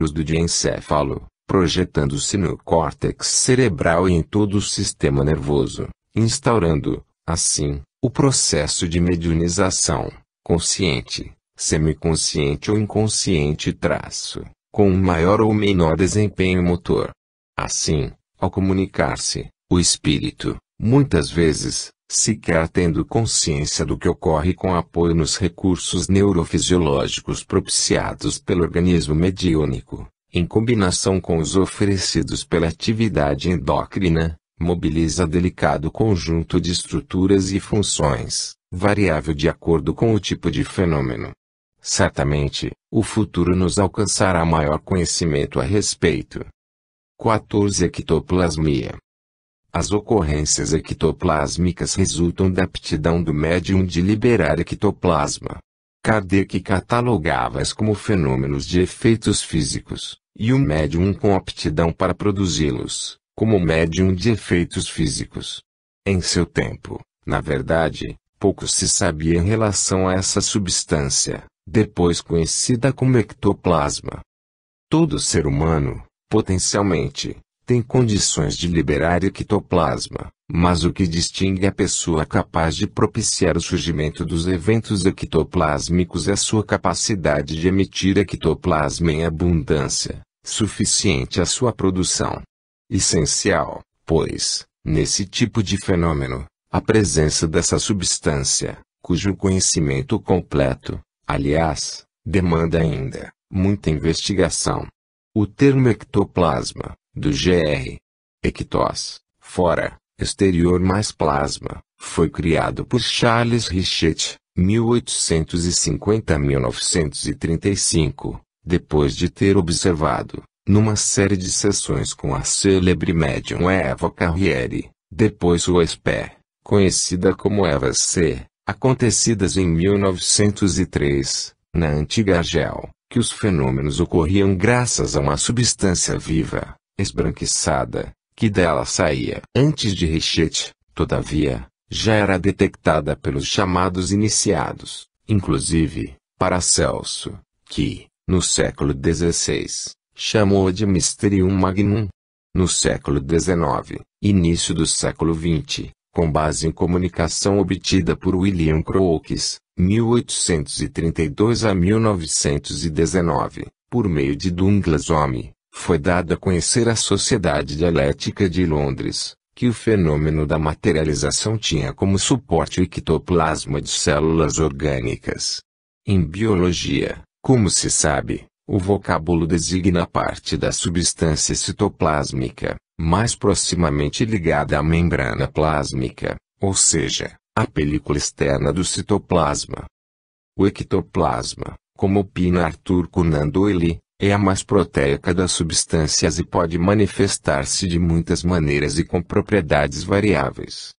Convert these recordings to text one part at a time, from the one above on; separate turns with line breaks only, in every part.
núcleos do diencéfalo, projetando-se no córtex cerebral e em todo o sistema nervoso, instaurando, assim, o processo de mediunização, consciente, semiconsciente ou inconsciente com um maior ou menor desempenho motor. Assim, ao comunicar-se, o espírito, muitas vezes, sequer tendo consciência do que ocorre com apoio nos recursos neurofisiológicos propiciados pelo organismo mediúnico, em combinação com os oferecidos pela atividade endócrina, mobiliza delicado conjunto de estruturas e funções, variável de acordo com o tipo de fenômeno. Certamente, o futuro nos alcançará maior conhecimento a respeito. 14. Ectoplasmia. As ocorrências ectoplásmicas resultam da aptidão do médium de liberar ectoplasma. Kardec catalogava-as como fenômenos de efeitos físicos, e o médium com aptidão para produzi-los, como médium de efeitos físicos. Em seu tempo, na verdade, pouco se sabia em relação a essa substância, depois conhecida como ectoplasma. Todo ser humano, potencialmente, tem condições de liberar ectoplasma, mas o que distingue a pessoa capaz de propiciar o surgimento dos eventos ectoplásmicos é sua capacidade de emitir ectoplasma em abundância, suficiente à sua produção. Essencial, pois, nesse tipo de fenômeno, a presença dessa substância, cujo conhecimento completo, aliás, demanda ainda muita investigação. O termo ectoplasma, do gr. ectos, fora, exterior mais plasma, foi criado por Charles Richet, 1850-1935, depois de ter observado, numa série de sessões com a célebre médium Eva Carriere, depois USP, conhecida como Eva C., acontecidas em 1903, na antiga Argel, que os fenômenos ocorriam graças a uma substância viva, esbranquiçada, que dela saía. Antes de Richet, todavia, já era detectada pelos chamados iniciados, inclusive, Paracelso, que, no século XVI, chamou de Mysterium Magnum. No século XIX, início do século XX, com base em comunicação obtida por William Crookes, 1832 a 1919, por meio de Douglas Home, foi dado a conhecer à Sociedade Dialética de Londres, que o fenômeno da materialização tinha como suporte o ectoplasma de células orgânicas. Em biologia, como se sabe, o vocábulo designa a parte da substância citoplásmica, mais proximamente ligada à membrana plásmica, ou seja, a película externa do citoplasma. O ectoplasma, como opina Arthur Conan Doyle, é a mais proteica das substâncias e pode manifestar-se de muitas maneiras e com propriedades variáveis.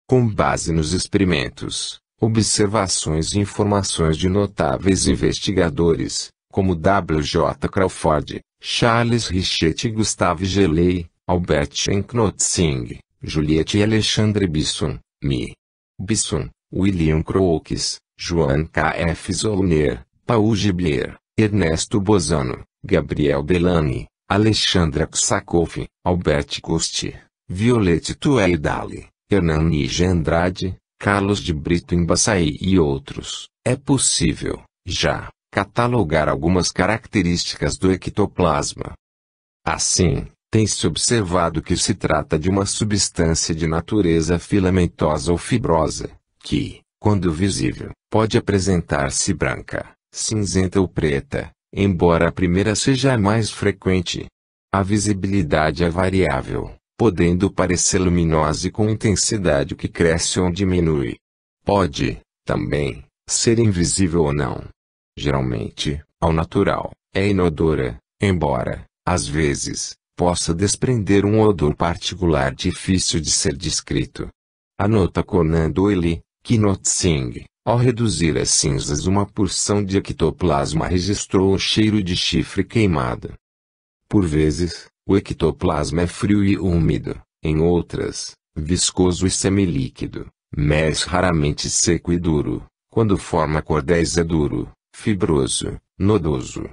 Com base nos experimentos, observações e informações de notáveis investigadores, como W. J. Crawford, Charles Richet e Gustave Geley, Albert Knotzing, Juliette e Alexandre Bisson, Mi. Bisson, William Crookes, Joan K. F. Zollner, Paul Giblier, Ernesto Bozano, Gabriel Delany, Alexandra Ksakoff, Albert Costier, Violette Tuedali, Hernan Nige Andrade, Carlos de Brito Embaçaí e outros. É possível, já, catalogar algumas características do ectoplasma. Assim, tem-se observado que se trata de uma substância de natureza filamentosa ou fibrosa, que, quando visível, pode apresentar-se branca, cinzenta ou preta, embora a primeira seja a mais frequente. A visibilidade é variável, podendo parecer luminosa e com intensidade que cresce ou diminui. Pode, também, ser invisível ou não. Geralmente, ao natural, é inodora, embora, às vezes, possa desprender um odor particular difícil de ser descrito. Anota Conan Doyle, que Knotzing, ao reduzir as cinzas uma porção de ectoplasma registrou um cheiro de chifre queimado. Por vezes, o ectoplasma é frio e úmido, em outras, viscoso e semilíquido, mas raramente seco e duro. Quando forma cordéis é duro, fibroso, nodoso.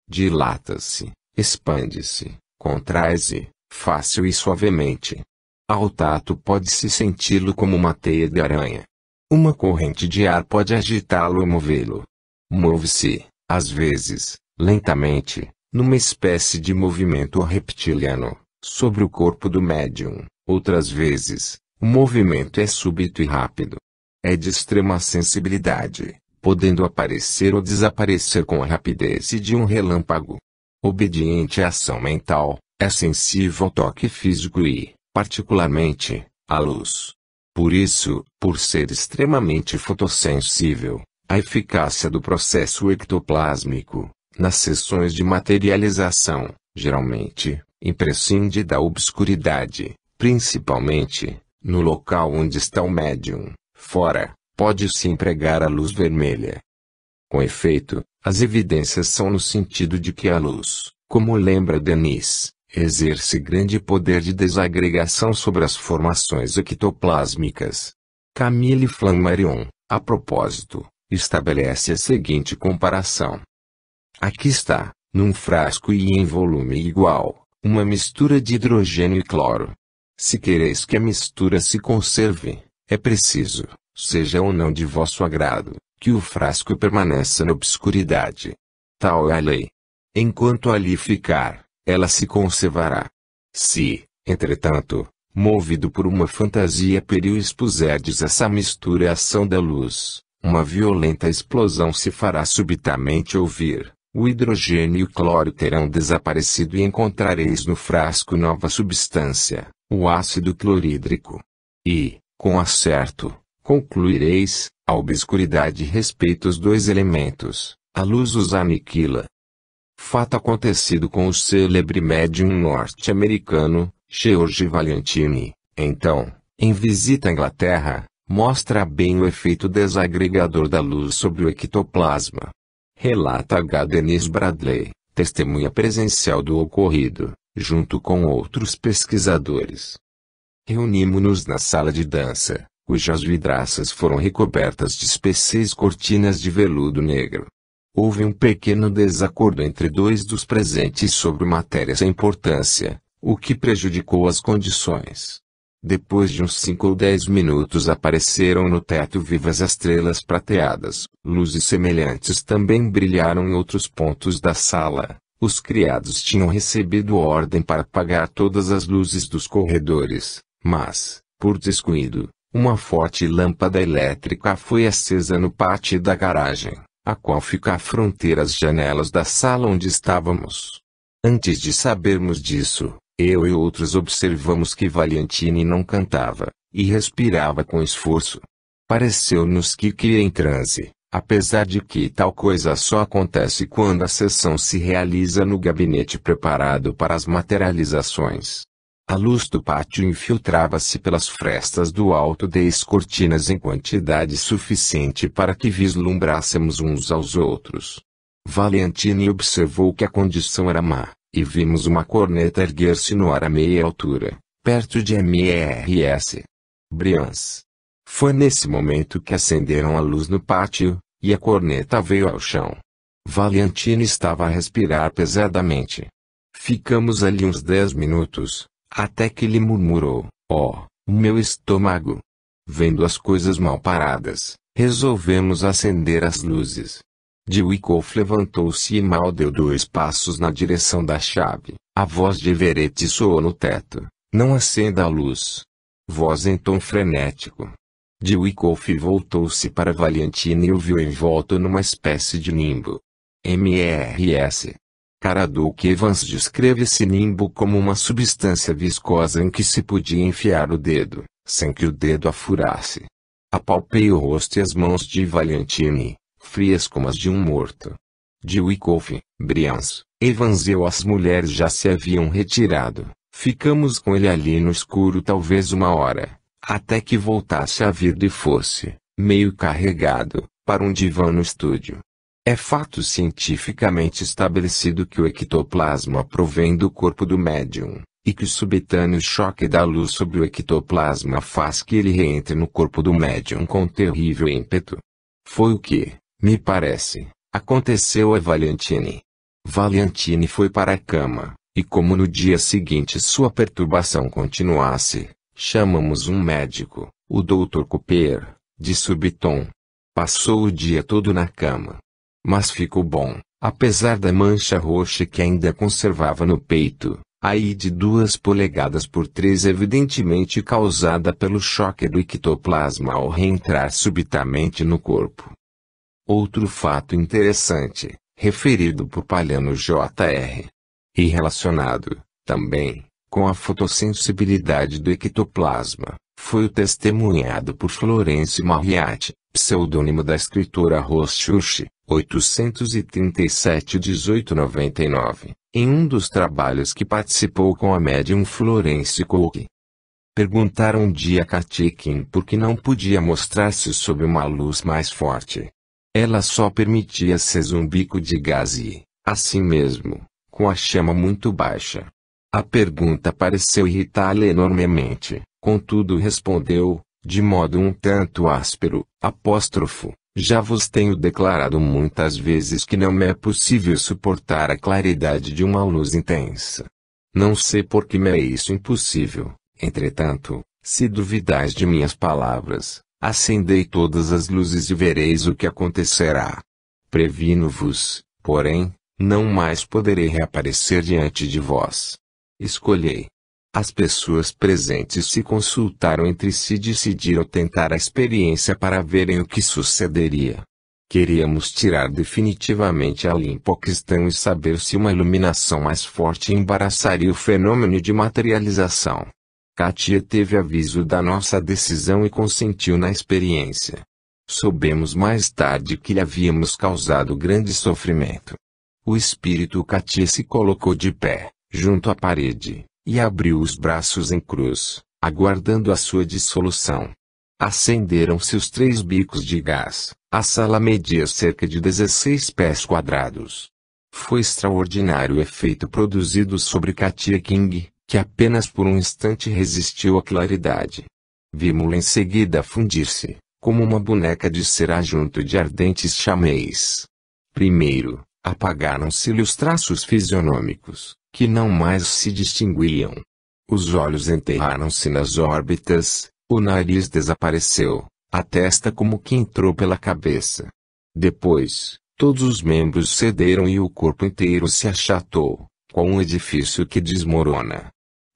Dilata-se, expande-se, contrai-se, fácil e suavemente. Ao tato pode-se senti-lo como uma teia de aranha. Uma corrente de ar pode agitá-lo ou movê-lo. Move-se, às vezes, lentamente, numa espécie de movimento reptiliano, sobre o corpo do médium. Outras vezes, o movimento é súbito e rápido. É de extrema sensibilidade, podendo aparecer ou desaparecer com a rapidez de um relâmpago. Obediente à ação mental, é sensível ao toque físico e, particularmente, à luz. Por isso, por ser extremamente fotossensível, a eficácia do processo ectoplásmico, nas sessões de materialização, geralmente, imprescinde da obscuridade, principalmente, no local onde está o médium. Fora, pode-se empregar a luz vermelha. Com efeito, as evidências são no sentido de que a luz, como lembra Denis, exerce grande poder de desagregação sobre as formações ectoplásmicas. Camille Flammarion, a propósito, estabelece a seguinte comparação. Aqui está, num frasco e em volume igual, uma mistura de hidrogênio e cloro. Se quereis que a mistura se conserve, é preciso, seja ou não de vosso agrado, que o frasco permaneça na obscuridade. Tal é a lei. Enquanto ali ficar, ela se conservará. Se, entretanto, movido por uma fantasia pueril expuserdes essa mistura à ação da luz, uma violenta explosão se fará subitamente ouvir, o hidrogênio e o cloro terão desaparecido e encontrareis no frasco nova substância, o ácido clorídrico. E, com acerto, concluireis, a obscuridade respeita os dois elementos, a luz os aniquila. Fato acontecido com o célebre médium norte-americano, George Valiantini, então, em visita à Inglaterra, mostra bem o efeito desagregador da luz sobre o ectoplasma. Relata H. Denis Bradley, testemunha presencial do ocorrido, junto com outros pesquisadores. Reunimos-nos na sala de dança, cujas vidraças foram recobertas de espessas cortinas de veludo negro. Houve um pequeno desacordo entre dois dos presentes sobre matéria sem importância, o que prejudicou as condições. Depois de uns 5 ou 10 minutos apareceram no teto vivas estrelas prateadas, luzes semelhantes também brilharam em outros pontos da sala. Os criados tinham recebido ordem para apagar todas as luzes dos corredores, mas, por descuido, uma forte lâmpada elétrica foi acesa no pátio da garagem, a qual fica à fronteira às janelas da sala onde estávamos. Antes de sabermos disso, eu e outros observamos que Valiantini não cantava, e respirava com esforço. Pareceu-nos que ia em transe, apesar de que tal coisa só acontece quando a sessão se realiza no gabinete preparado para as materializações. A luz do pátio infiltrava-se pelas frestas do alto das cortinas em quantidade suficiente para que vislumbrássemos uns aos outros. Valiantini observou que a condição era má, e vimos uma corneta erguer-se no ar a meia altura, perto de MRS. Brians. Foi nesse momento que acenderam a luz no pátio, e a corneta veio ao chão. Valiantini estava a respirar pesadamente. Ficamos ali uns 10 minutos, até que ele murmurou, o meu estômago. Vendo as coisas mal paradas, resolvemos acender as luzes. De Wyckoff levantou-se e mal deu 2 passos na direção da chave. A voz de Everett soou no teto. Não acenda a luz. Voz em tom frenético. De Wyckoff voltou-se para Valiantini e o viu envolto numa espécie de nimbo. MRS. Caradoc Evans descreve esse nimbo como uma substância viscosa em que se podia enfiar o dedo, sem que o dedo a furasse. Apalpei o rosto e as mãos de Valiantini, frias como as de um morto. De Wyckoff, Brians, Evans e eu as mulheres já se haviam retirado. Ficamos com ele ali no escuro talvez 1 hora, até que voltasse a vir e fosse, meio carregado, para um divã no estúdio. É fato cientificamente estabelecido que o ectoplasma provém do corpo do médium, e que o subitâneo choque da luz sobre o ectoplasma faz que ele reentre no corpo do médium com terrível ímpeto. Foi o que, me parece, aconteceu a Valiantini. Valiantine foi para a cama, e como no dia seguinte sua perturbação continuasse, chamamos um médico, o Dr. Cooper, de Surbiton. Passou o dia todo na cama. Mas ficou bom, apesar da mancha roxa que ainda conservava no peito, aí de 2 polegadas por 3 evidentemente causada pelo choque do ectoplasma ao reentrar subitamente no corpo. Outro fato interessante, referido por Palhano Jr. E relacionado, também, com a fotossensibilidade do ectoplasma, foi o testemunhado por Florence Marryat, pseudônimo da escritora Rose Church, 837-1899, em um dos trabalhos que participou com a médium Florence Cook. Perguntaram um dia a Katia King por que não podia mostrar-se sob uma luz mais forte. Ela só permitia acesa um bico de gás e, assim mesmo, com a chama muito baixa. A pergunta pareceu irritá-la enormemente, contudo respondeu, de modo um tanto áspero, apóstrofo, já vos tenho declarado muitas vezes que não me é possível suportar a claridade de uma luz intensa. Não sei por que me é isso impossível, entretanto, se duvidais de minhas palavras, acendei todas as luzes e vereis o que acontecerá. Previno-vos, porém, não mais poderei reaparecer diante de vós. Escolhei. As pessoas presentes se consultaram entre si e decidiram tentar a experiência para verem o que sucederia. Queríamos tirar definitivamente a limpo a questão e saber se uma iluminação mais forte embaraçaria o fenômeno de materialização. Katia teve aviso da nossa decisão e consentiu na experiência. Soubemos mais tarde que lhe havíamos causado grande sofrimento. O espírito Katia se colocou de pé, junto à parede, e abriu os braços em cruz, aguardando a sua dissolução. Acenderam-se os 3 bicos de gás. A sala media cerca de 16 pés quadrados. Foi extraordinário o efeito produzido sobre Katia King, que apenas por um instante resistiu à claridade. Vimos-la em seguida fundir-se, como uma boneca de cera junto de ardentes chaméis. Primeiro, apagaram-se-lhe os traços fisionômicos, que não mais se distinguiam. Os olhos enterraram-se nas órbitas, o nariz desapareceu, a testa como que entrou pela cabeça. Depois, todos os membros cederam e o corpo inteiro se achatou, qual um edifício que desmorona.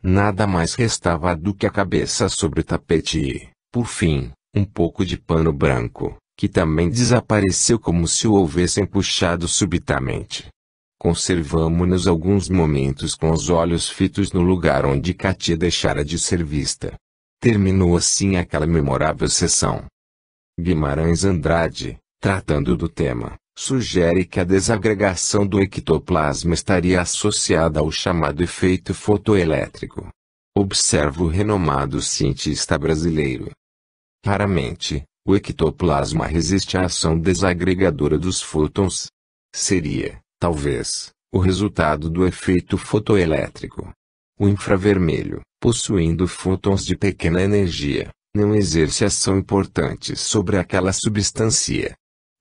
Nada mais restava do que a cabeça sobre o tapete e, por fim, um pouco de pano branco, que também desapareceu como se o houvessem puxado subitamente. Conservamo-nos alguns momentos com os olhos fitos no lugar onde Katia deixara de ser vista. Terminou assim aquela memorável sessão. Guimarães Andrade, tratando do tema, sugere que a desagregação do ectoplasma estaria associada ao chamado efeito fotoelétrico. Observa o renomado cientista brasileiro. Raramente, o ectoplasma resiste à ação desagregadora dos fótons. Seria, talvez, o resultado do efeito fotoelétrico. O infravermelho, possuindo fótons de pequena energia, não exerce ação importante sobre aquela substância.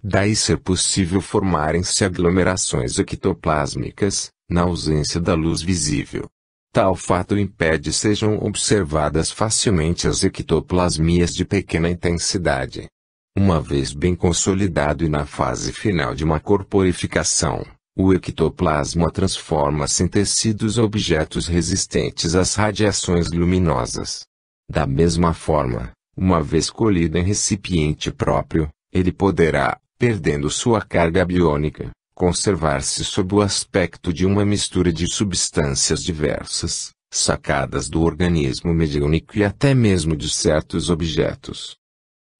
Daí ser possível formarem-se aglomerações ectoplásmicas, na ausência da luz visível. Tal fato impede sejam observadas facilmente as ectoplasmias de pequena intensidade. Uma vez bem consolidado e na fase final de uma corporificação, o ectoplasma transforma-se em tecidos objetos resistentes às radiações luminosas. Da mesma forma, uma vez colhido em recipiente próprio, ele poderá, perdendo sua carga biônica, conservar-se sob o aspecto de uma mistura de substâncias diversas, sacadas do organismo mediúnico e até mesmo de certos objetos.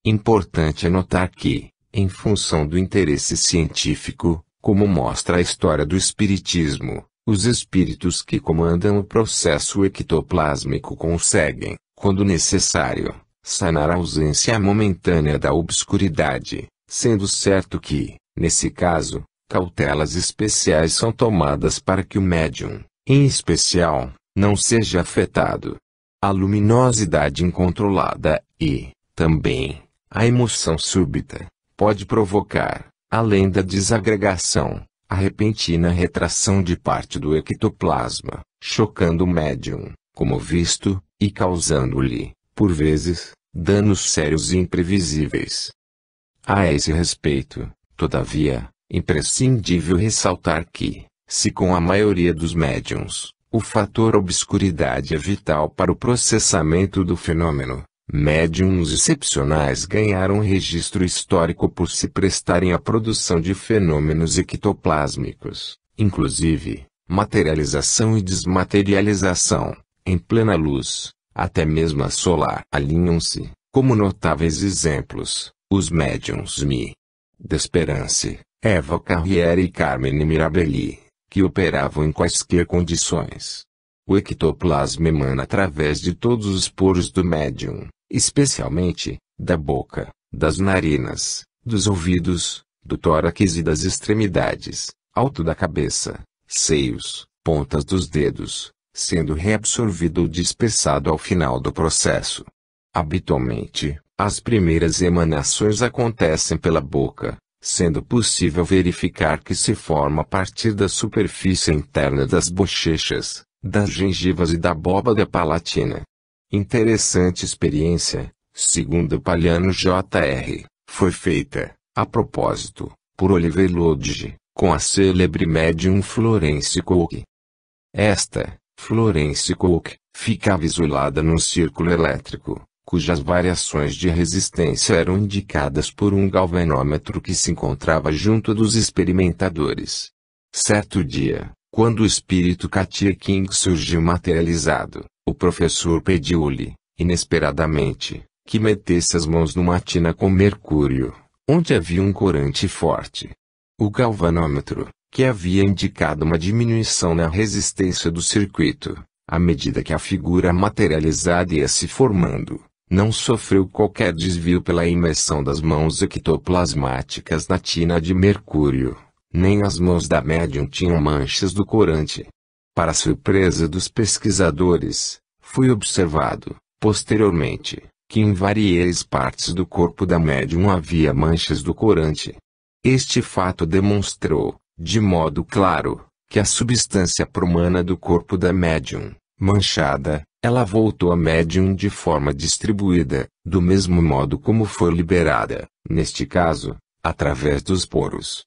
Importante é notar que, em função do interesse científico, como mostra a história do espiritismo, os espíritos que comandam o processo ectoplásmico conseguem, quando necessário, sanar a ausência momentânea da obscuridade, sendo certo que, nesse caso, cautelas especiais são tomadas para que o médium, em especial, não seja afetado. A luminosidade incontrolada e, também, a emoção súbita, pode provocar, além da desagregação, a repentina retração de parte do ectoplasma, chocando o médium, como visto, e causando-lhe, por vezes, danos sérios e imprevisíveis. A esse respeito, todavia, imprescindível ressaltar que, se com a maioria dos médiuns, o fator obscuridade é vital para o processamento do fenômeno, médiuns excepcionais ganharam registro histórico por se prestarem à produção de fenômenos ectoplásmicos, inclusive, materialização e desmaterialização, em plena luz, até mesmo a solar. Alinham-se, como notáveis exemplos, os médiuns Mi. Desperance, Eva Carriere e Carmine Mirabelli, que operavam em quaisquer condições. O ectoplasma emana através de todos os poros do médium, especialmente, da boca, das narinas, dos ouvidos, do tórax e das extremidades, alto da cabeça, seios, pontas dos dedos, sendo reabsorvido ou dispersado ao final do processo. Habitualmente, as primeiras emanações acontecem pela boca, sendo possível verificar que se forma a partir da superfície interna das bochechas, das gengivas e da abóbada palatina. Interessante experiência, segundo Palhano Jr., foi feita, a propósito, por Oliver Lodge, com a célebre médium Florence Cook. Esta, Florence Cook, ficava isolada num círculo elétrico, cujas variações de resistência eram indicadas por um galvanômetro que se encontrava junto dos experimentadores. Certo dia, quando o espírito Katia King surgiu materializado, o professor pediu-lhe, inesperadamente, que metesse as mãos numa tina com mercúrio, onde havia um corante forte. O galvanômetro, que havia indicado uma diminuição na resistência do circuito, à medida que a figura materializada ia se formando, não sofreu qualquer desvio pela imersão das mãos ectoplasmáticas na tina de mercúrio, nem as mãos da médium tinham manchas do corante. Para surpresa dos pesquisadores, foi observado, posteriormente, que em várias partes do corpo da médium havia manchas do corante. Este fato demonstrou, de modo claro, que a substância promana do corpo da médium, manchada, ela voltou à médium de forma distribuída, do mesmo modo como foi liberada, neste caso, através dos poros.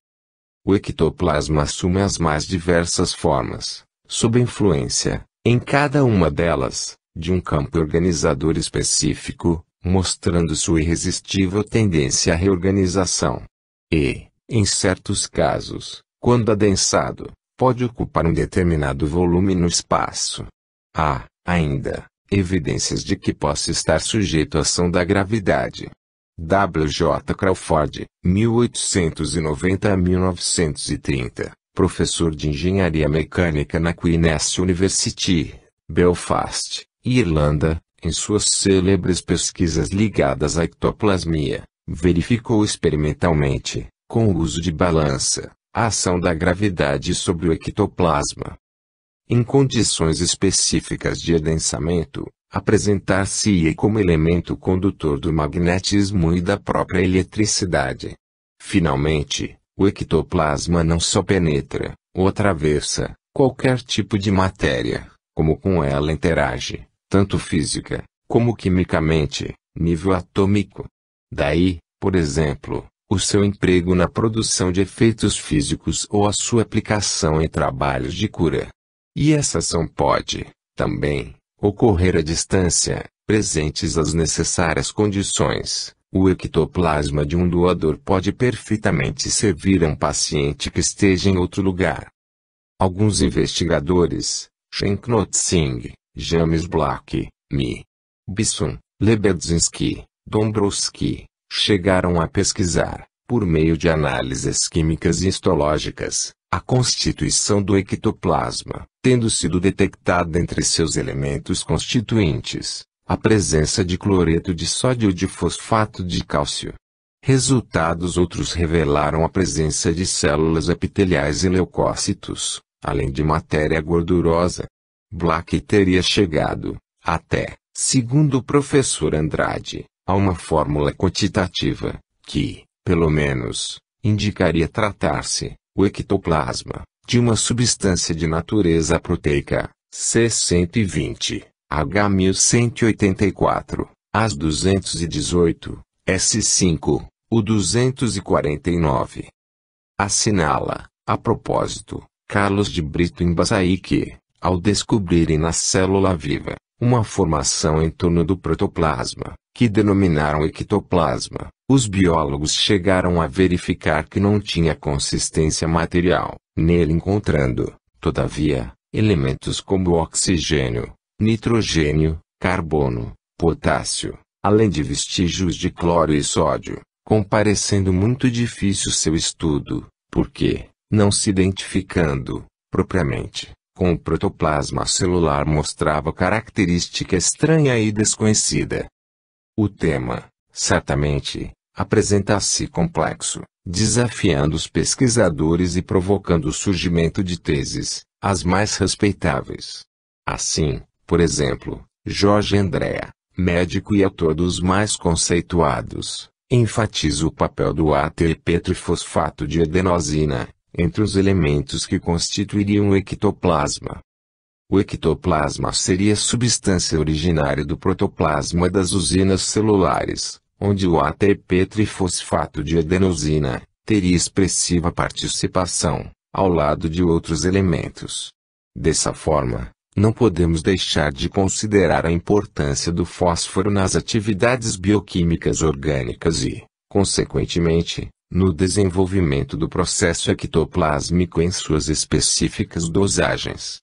O ectoplasma assume as mais diversas formas, sob influência, em cada uma delas, de um campo organizador específico, mostrando sua irresistível tendência à reorganização. E, em certos casos, quando adensado, pode ocupar um determinado volume no espaço. Há, ainda, evidências de que possa estar sujeito à ação da gravidade. W. J. Crawford, 1890 a 1930, professor de engenharia mecânica na Queen's University, Belfast, Irlanda, em suas célebres pesquisas ligadas à ectoplasmia, verificou experimentalmente, com o uso de balança, a ação da gravidade sobre o ectoplasma. Em condições específicas de adensamento, apresentar-se-ia como elemento condutor do magnetismo e da própria eletricidade. Finalmente, o ectoplasma não só penetra, ou atravessa, qualquer tipo de matéria, como com ela interage, tanto física, como quimicamente, nível atômico. Daí, por exemplo, o seu emprego na produção de efeitos físicos ou a sua aplicação em trabalhos de cura. E essa ação pode, também, ocorrer à distância, presentes as necessárias condições. O ectoplasma de um doador pode perfeitamente servir a um paciente que esteja em outro lugar. Alguns investigadores, Shanknot Singh, James Black, Mi. Bisson, Lebedzinski, Dombrowski, chegaram a pesquisar, por meio de análises químicas e histológicas, a constituição do ectoplasma, tendo sido detectada entre seus elementos constituintes, a presença de cloreto de sódio e de fosfato de cálcio. Resultados outros revelaram a presença de células epiteliais e leucócitos, além de matéria gordurosa. Black teria chegado, até, segundo o professor Andrade, a uma fórmula quantitativa, que, pelo menos, indicaria tratar-se, O ectoplasma, de uma substância de natureza proteica, C120, H1184, As218, S5, U249. Assinala, a propósito, Carlos de Brito Embassaí que, ao descobrirem na célula viva, uma formação em torno do protoplasma, que denominaram ectoplasma, os biólogos chegaram a verificar que não tinha consistência material, nele encontrando, todavia, elementos como oxigênio, nitrogênio, carbono, potássio, além de vestígios de cloro e sódio, comparecendo muito difícil seu estudo, porque, não se identificando, propriamente, com o protoplasma celular mostrava característica estranha e desconhecida. O tema, certamente, apresenta-se complexo, desafiando os pesquisadores e provocando o surgimento de teses, as mais respeitáveis. Assim, por exemplo, Jorge Andrea, médico e autor dos mais conceituados, enfatiza o papel do ATP trifosfato de adenosina, entre os elementos que constituiriam o ectoplasma. O ectoplasma seria a substância originária do protoplasma das usinas celulares, onde o ATP trifosfato de adenosina teria expressiva participação, ao lado de outros elementos. Dessa forma, não podemos deixar de considerar a importância do fósforo nas atividades bioquímicas orgânicas e, consequentemente, no desenvolvimento do processo ectoplásmico em suas específicas dosagens.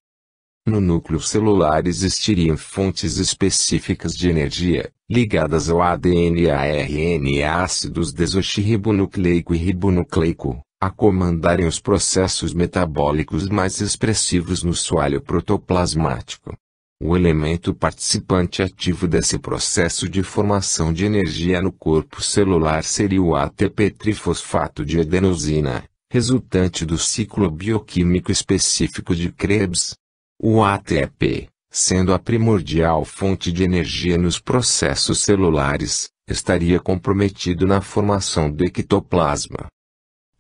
No núcleo celular existiriam fontes específicas de energia, ligadas ao ADN e a RNA ácidos desoxirribonucleico e ribonucleico, a comandarem os processos metabólicos mais expressivos no soalho protoplasmático. O elemento participante ativo desse processo de formação de energia no corpo celular seria o ATP trifosfato de adenosina, resultante do ciclo bioquímico específico de Krebs. O ATP, sendo a primordial fonte de energia nos processos celulares, estaria comprometido na formação do ectoplasma.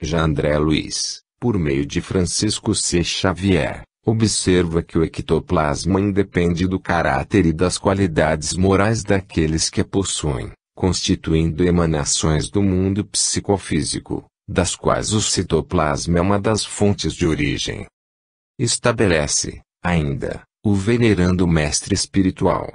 Já André Luiz, por meio de Francisco C. Xavier, observa que o ectoplasma independe do caráter e das qualidades morais daqueles que a possuem, constituindo emanações do mundo psicofísico, das quais o citoplasma é uma das fontes de origem. Estabelece, ainda, o venerando mestre espiritual.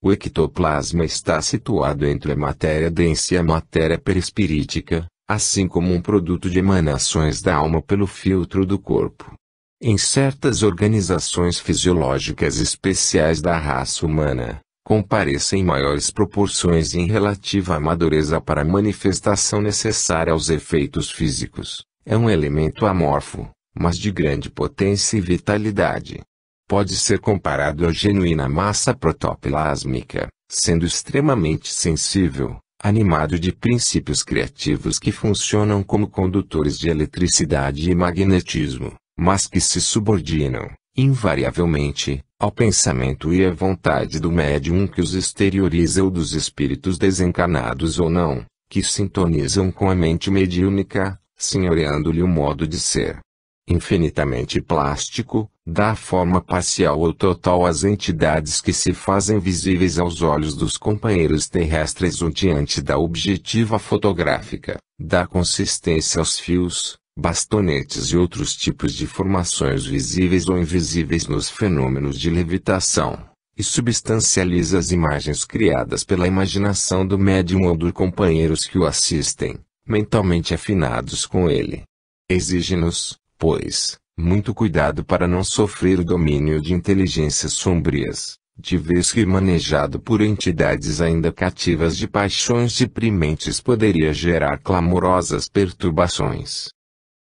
O ectoplasma está situado entre a matéria densa e a matéria perispirítica, assim como um produto de emanações da alma pelo filtro do corpo. Em certas organizações fisiológicas especiais da raça humana, comparecem em maiores proporções em relativa amadureza para a manifestação necessária aos efeitos físicos. É um elemento amorfo, mas de grande potência e vitalidade. Pode ser comparado à genuína massa protoplásmica, sendo extremamente sensível, animado de princípios criativos que funcionam como condutores de eletricidade e magnetismo, mas que se subordinam, invariavelmente, ao pensamento e à vontade do médium que os exterioriza ou dos espíritos desencarnados ou não, que sintonizam com a mente mediúnica, senhoreando-lhe o modo de ser. Infinitamente plástico, dá forma parcial ou total às entidades que se fazem visíveis aos olhos dos companheiros terrestres ou diante da objetiva fotográfica, dá consistência aos fios, bastonetes e outros tipos de formações visíveis ou invisíveis nos fenômenos de levitação, e substancializa as imagens criadas pela imaginação do médium ou dos companheiros que o assistem, mentalmente afinados com ele. Exige-nos, pois, muito cuidado para não sofrer o domínio de inteligências sombrias, de vez que manejado por entidades ainda cativas de paixões deprimentes poderia gerar clamorosas perturbações.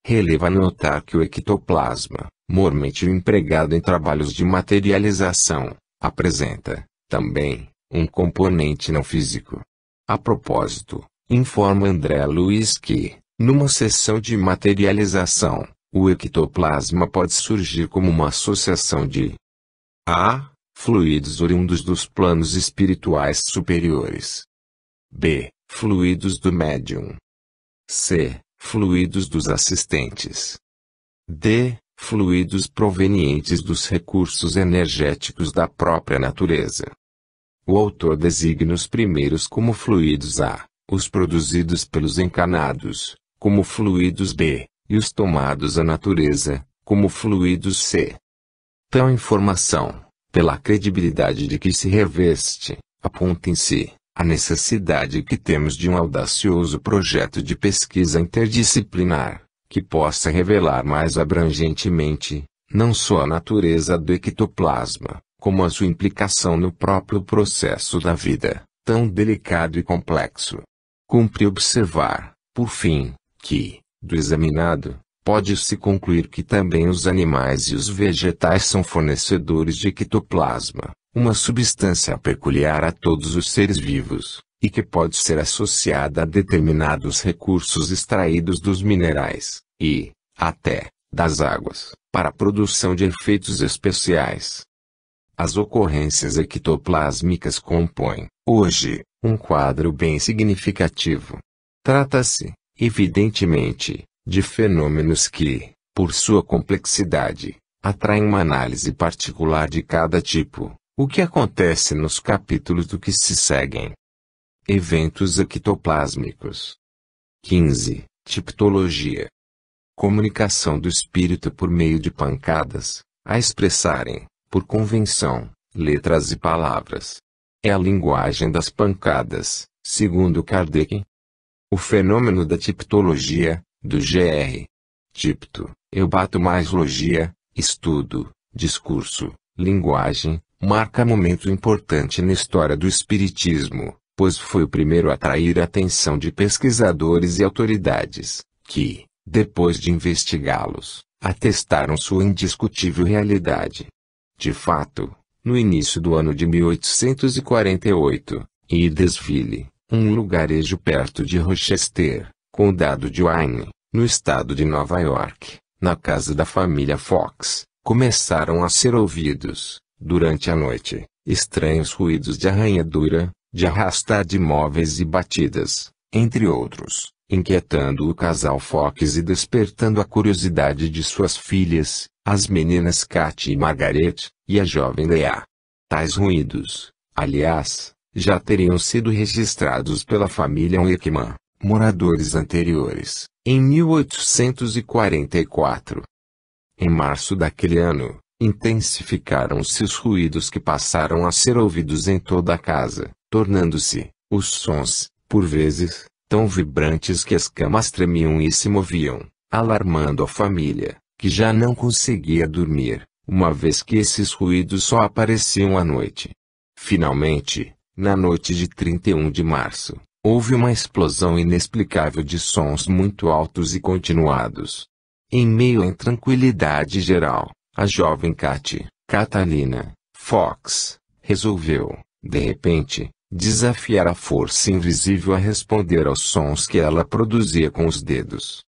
Releva notar que o ectoplasma, mormente empregado em trabalhos de materialização, apresenta, também, um componente não físico. A propósito, informa André Luiz que, numa sessão de materialização, o ectoplasma pode surgir como uma associação de a. Fluidos oriundos dos planos espirituais superiores. b. Fluidos do médium. c. Fluidos dos assistentes. D. Fluidos provenientes dos recursos energéticos da própria natureza. O autor designa os primeiros como fluidos A, os produzidos pelos encanados, como fluidos B, e os tomados à natureza, como fluidos C. Tal informação, pela credibilidade de que se reveste, aponta em si a necessidade que temos de um audacioso projeto de pesquisa interdisciplinar, que possa revelar mais abrangentemente, não só a natureza do ectoplasma, como a sua implicação no próprio processo da vida, tão delicado e complexo. Cumpre observar, por fim, que, do examinado, pode-se concluir que também os animais e os vegetais são fornecedores de ectoplasma, uma substância peculiar a todos os seres vivos, e que pode ser associada a determinados recursos extraídos dos minerais, e, até, das águas, para a produção de efeitos especiais. As ocorrências ectoplásmicas compõem, hoje, um quadro bem significativo. Trata-se, evidentemente, de fenômenos que, por sua complexidade, atraem uma análise particular de cada tipo, o que acontece nos capítulos do que se seguem. Eventos ectoplásmicos. 15. Tipologia. Comunicação do espírito por meio de pancadas, a expressarem, por convenção, letras e palavras. É a linguagem das pancadas, segundo Kardec. O fenômeno da tipologia, do Gr. Tipto, eu bato mais logia, estudo, discurso, linguagem, marca momento importante na história do espiritismo, pois foi o primeiro a atrair a atenção de pesquisadores e autoridades, que, depois de investigá-los, atestaram sua indiscutível realidade. De fato, no início do ano de 1848, em Edesville, um lugarejo perto de Rochester, condado de Wayne, no estado de Nova York, na casa da família Fox, começaram a ser ouvidos, durante a noite, estranhos ruídos de arranhadura, de arrastar de móveis e batidas, entre outros, inquietando o casal Fox e despertando a curiosidade de suas filhas, as meninas Katy e Margaret, e a jovem Leah. Tais ruídos, aliás, já teriam sido registrados pela família Wickman, moradores anteriores, em 1844. Em março daquele ano, intensificaram-se os ruídos que passaram a ser ouvidos em toda a casa, tornando-se, os sons, por vezes, tão vibrantes que as camas tremiam e se moviam, alarmando a família, que já não conseguia dormir, uma vez que esses ruídos só apareciam à noite. Finalmente, na noite de 31 de março, houve uma explosão inexplicável de sons muito altos e continuados. Em meio à intranquilidade geral, a jovem Catalina Fox, resolveu, de repente, desafiar a força invisível a responder aos sons que ela produzia com os dedos.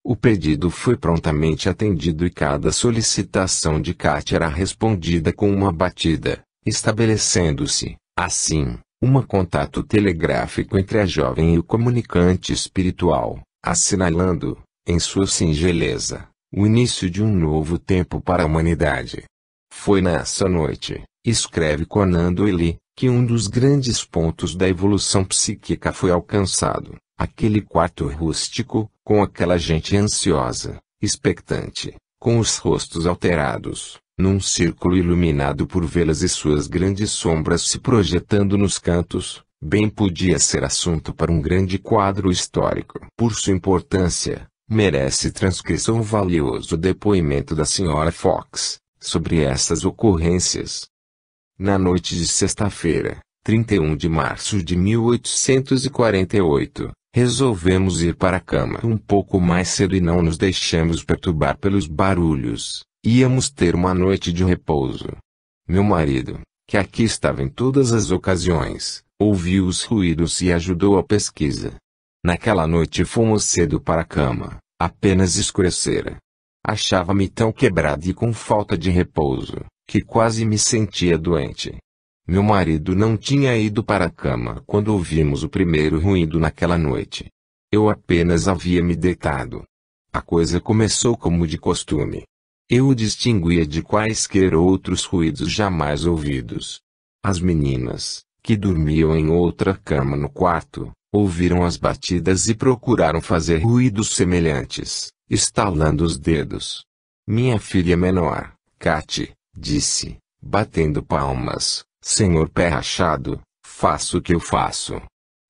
O pedido foi prontamente atendido e cada solicitação de Katy era respondida com uma batida, estabelecendo-se, assim, um contato telegráfico entre a jovem e o comunicante espiritual, assinalando, em sua singeleza, o início de um novo tempo para a humanidade. Foi nessa noite, escreve Conan Doyle, que um dos grandes pontos da evolução psíquica foi alcançado, aquele quarto rústico, com aquela gente ansiosa, expectante, com os rostos alterados, num círculo iluminado por velas e suas grandes sombras se projetando nos cantos, bem podia ser assunto para um grande quadro histórico. Por sua importância, merece transcrição o valioso depoimento da Sra. Fox, sobre essas ocorrências. Na noite de sexta-feira, 31 de março de 1848, resolvemos ir para a cama um pouco mais cedo e não nos deixamos perturbar pelos barulhos. Íamos ter uma noite de repouso. Meu marido, que aqui estava em todas as ocasiões, ouviu os ruídos e ajudou a pesquisa. Naquela noite fomos cedo para a cama, apenas escurecera. Achava-me tão quebrado e com falta de repouso, que quase me sentia doente. Meu marido não tinha ido para a cama quando ouvimos o primeiro ruído naquela noite. Eu apenas havia me deitado. A coisa começou como de costume. Eu o distinguia de quaisquer outros ruídos jamais ouvidos. As meninas, que dormiam em outra cama no quarto, ouviram as batidas e procuraram fazer ruídos semelhantes, estalando os dedos. Minha filha menor, Katy, disse, batendo palmas: Senhor Pé Rachado, faço o que eu faço.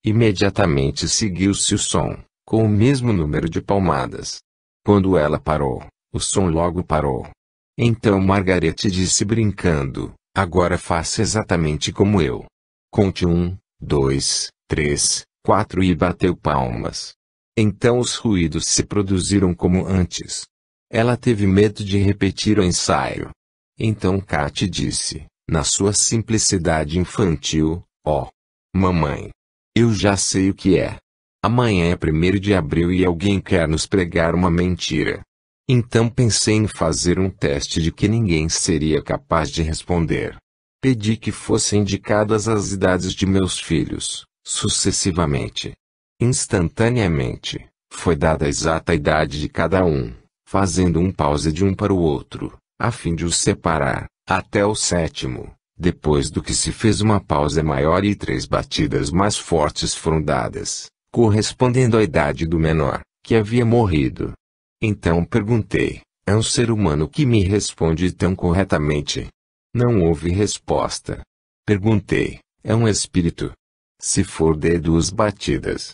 Imediatamente seguiu-se o som, com o mesmo número de palmadas. Quando ela parou, o som logo parou. Então Margarete disse brincando: agora faça exatamente como eu. Conte 1, 2, 3, 4 e bateu palmas. Então os ruídos se produziram como antes. Ela teve medo de repetir o ensaio. Então Katy disse, na sua simplicidade infantil: ó, mamãe, eu já sei o que é. Amanhã é 1º de abril e alguém quer nos pregar uma mentira. Então pensei em fazer um teste de que ninguém seria capaz de responder. Pedi que fossem indicadas as idades de meus filhos, sucessivamente. Instantaneamente, foi dada a exata idade de cada um, fazendo um pause de um para o outro, a fim de os separar, até o 7º, depois do que se fez uma pausa maior e 3 batidas mais fortes foram dadas, correspondendo à idade do menor, que havia morrido. Então perguntei: é um ser humano que me responde tão corretamente? Não houve resposta. Perguntei: é um espírito? Se for, dê 2 batidas.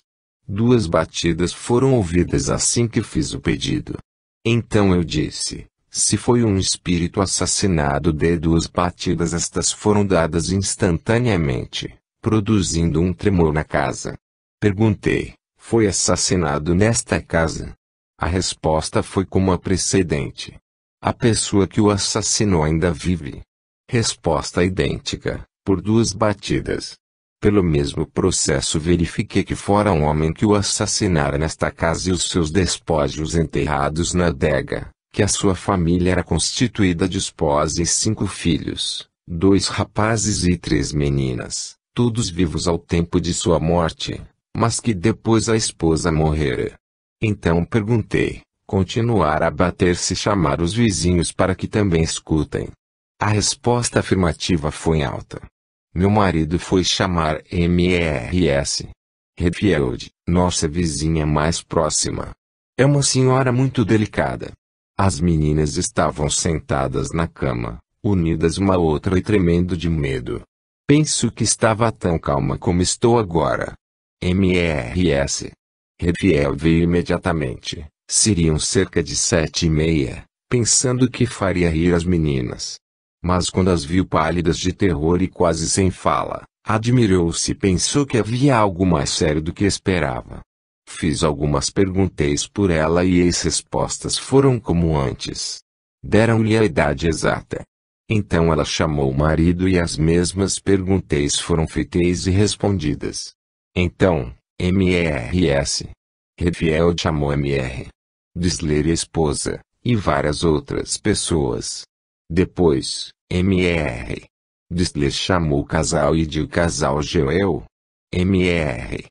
2 batidas foram ouvidas assim que fiz o pedido. Então eu disse: se foi um espírito assassinado, dê 2 batidas. Estas foram dadas instantaneamente, produzindo um tremor na casa. Perguntei: foi assassinado nesta casa? A resposta foi como a precedente: a pessoa que o assassinou ainda vive. Resposta idêntica, por 2 batidas. Pelo mesmo processo verifiquei que fora um homem que o assassinara nesta casa e os seus despojos enterrados na adega, que a sua família era constituída de esposa e 5 filhos, 2 rapazes e 3 meninas, todos vivos ao tempo de sua morte, mas que depois a esposa morrera. Então perguntei: continuar a bater se chamar os vizinhos para que também escutem? A resposta afirmativa foi alta. Meu marido foi chamar Mrs. Redfield, nossa vizinha mais próxima. É uma senhora muito delicada. As meninas estavam sentadas na cama, unidas uma à outra e tremendo de medo. Penso que estava tão calma como estou agora. Mrs. Redfield veio imediatamente. Seriam cerca de 7h30, pensando que faria rir as meninas. Mas quando as viu pálidas de terror e quase sem fala, admirou-se e pensou que havia algo mais sério do que esperava. Fiz algumas perguntas por ela e as respostas foram como antes. Deram-lhe a idade exata. Então ela chamou o marido e as mesmas perguntas foram feitas e respondidas. Então, Mrs. Redfield chamou Mr. Distler e a esposa, e várias outras pessoas. Depois, Mr. Distler chamou o casal e o casal Joel. Mr.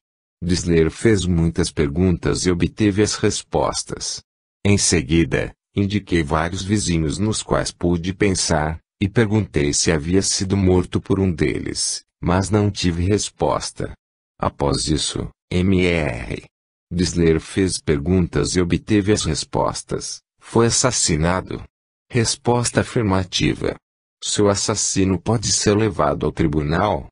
Distler fez muitas perguntas e obteve as respostas. Em seguida, indiquei vários vizinhos nos quais pude pensar, e perguntei se havia sido morto por um deles, mas não tive resposta. Após isso, Mr. Distler fez perguntas e obteve as respostas. Foi assassinado? Resposta afirmativa. Seu assassino pode ser levado ao tribunal?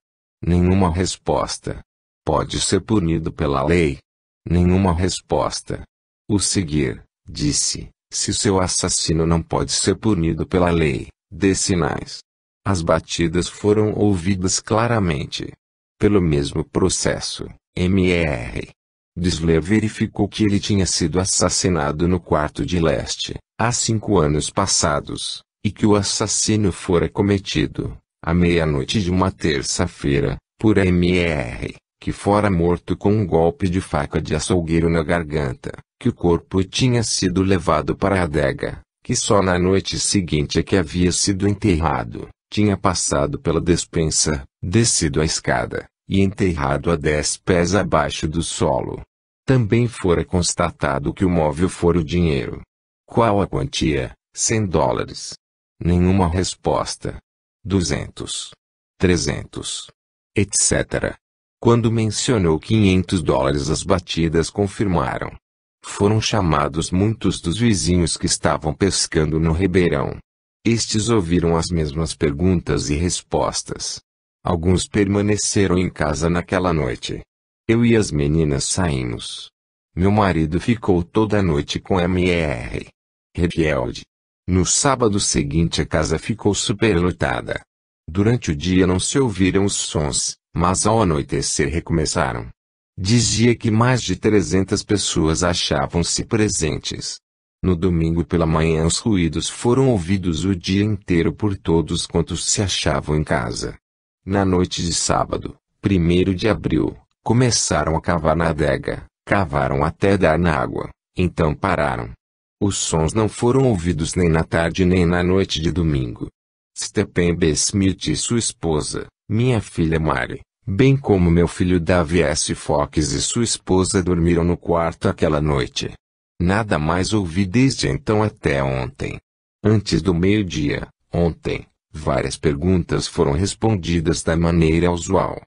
Nenhuma resposta. Pode ser punido pela lei? Nenhuma resposta. O seguir, disse, se seu assassino não pode ser punido pela lei, dê sinais. As batidas foram ouvidas claramente. Pelo mesmo processo, Mr. Distler verificou que ele tinha sido assassinado no quarto de leste, há 5 anos passados, e que o assassínio fora cometido, à meia-noite de uma terça-feira, por Mr., que fora morto com um golpe de faca de açougueiro na garganta, que o corpo tinha sido levado para a adega, que só na noite seguinte é que havia sido enterrado, tinha passado pela despensa, descido a escada, e enterrado a 10 pés abaixo do solo. Também fora constatado que o móvel fora o dinheiro. Qual a quantia? $100. Nenhuma resposta. 200. 300. Etc. Quando mencionou $500, as batidas confirmaram. Foram chamados muitos dos vizinhos que estavam pescando no ribeirão. Estes ouviram as mesmas perguntas e respostas. Alguns permaneceram em casa naquela noite. Eu e as meninas saímos. Meu marido ficou toda a noite com Mr. Rebelde. No sábado seguinte a casa ficou superlotada. Durante o dia não se ouviram os sons, mas ao anoitecer recomeçaram. Dizia que mais de 300 pessoas achavam-se presentes. No domingo pela manhã os ruídos foram ouvidos o dia inteiro por todos quantos se achavam em casa. Na noite de sábado, 1º de abril, começaram a cavar na adega, cavaram até dar na água, então pararam. Os sons não foram ouvidos nem na tarde nem na noite de domingo. Stephen B. Smith e sua esposa, minha filha Mary, bem como meu filho Davi S. Fox e sua esposa dormiram no quarto aquela noite. Nada mais ouvi desde então até ontem. Antes do meio-dia, ontem, várias perguntas foram respondidas da maneira usual.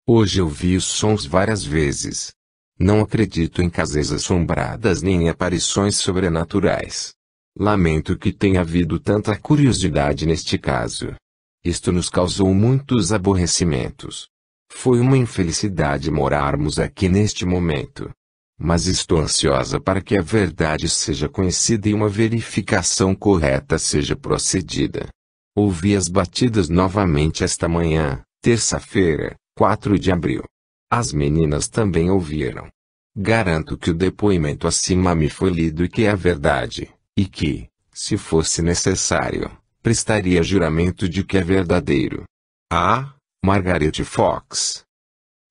Hoje eu vi os sons várias vezes. Não acredito em casas assombradas nem em aparições sobrenaturais. Lamento que tenha havido tanta curiosidade neste caso. Isto nos causou muitos aborrecimentos. Foi uma infelicidade morarmos aqui neste momento. Mas estou ansiosa para que a verdade seja conhecida e uma verificação correta seja procedida. Ouvi as batidas novamente esta manhã, terça-feira, 4 de abril. As meninas também ouviram. Garanto que o depoimento acima me foi lido e que é a verdade, e que, se fosse necessário, prestaria juramento de que é verdadeiro. A. Margaret Fox.